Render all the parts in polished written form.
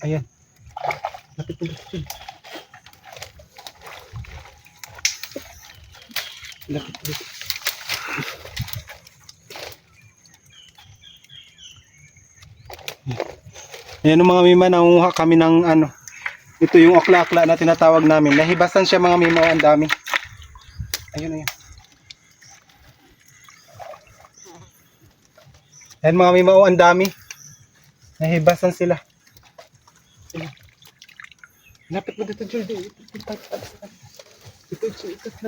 Ayan. Lapit mo dito. Lapit mo dito. Ayan mga mima, nanguha kami ng ano. Ito yung okla-okla na tinatawag namin. Nahibasan siya mga mima, ang dami. Ayun, ayun. Ayan mga mima, ang dami. Nahibasan sila. Lapit mo dito, Julie. Ito,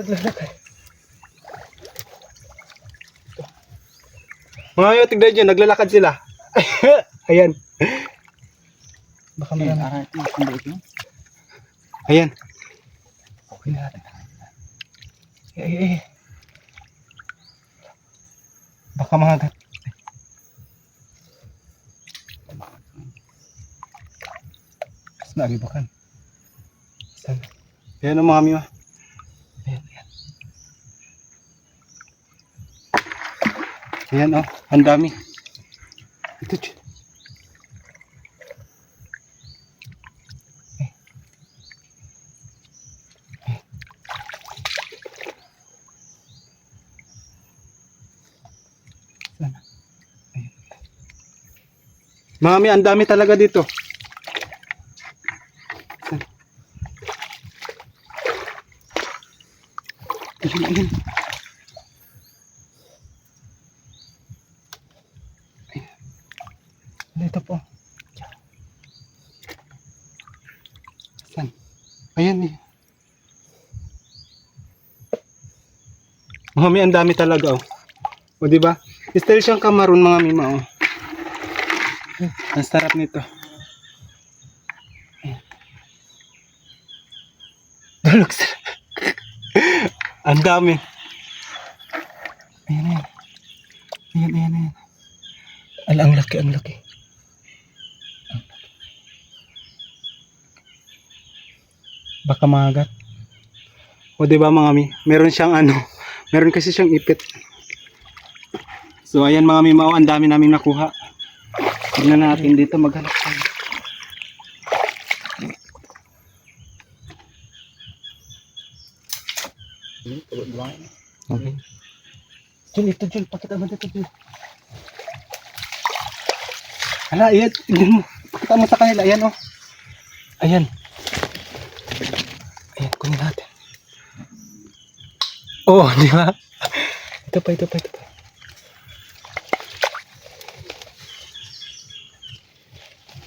naglalakay. Mga mima, tignan nyo, naglalakad sila. Ayan. Baka marami. Ayan. Okay na natin. Baka mangagat. Mas nalibakan. Saan? Ayan ang mga mima. Ayan, ayan. Ayan oh, ang dami. Ito, mami, ang dami talaga dito. Ayun. Dito po. Saan? Ayan eh. Mami, ang dami talaga oh. O diba? Style siyang kamaron mga mima oh. Ang sarap nito. Dulog sarap. Ang dami. Ayan, ayan. Ayan, ayan, ayan. Ala, ang laki, ang laki. Baka magat. O diba mga mi? Meron siyang ano. Meron kasi siyang ipit. So ayan mga mima, ang dami naming nakuha. Tignan natin dito, maghanap tayo. Okay. Jun, ito Jun, pakita mo dito Jun. Hala, ayan, tignan mo. Pakita mo sa kanila, ayan oh. Ayan. Ayan, kunin natin. Oh, di ba? Ito pa.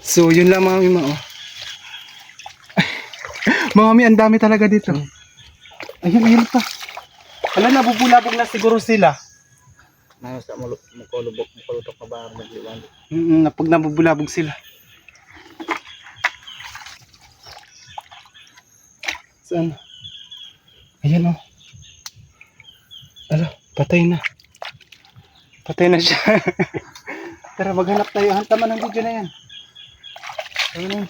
So, yun lang mga mima, oh. Mga mi, ang dami talaga dito. Ayun pa. Ala, nabubulabog na siguro sila. Nasa mukulutok na ba magliwan? Pag nabubulabog sila. Saan? Ayan, oh. Ala, patay na. Patay na siya. Tara, maghanap tayo. Hantaman ng video na yan. Ayun,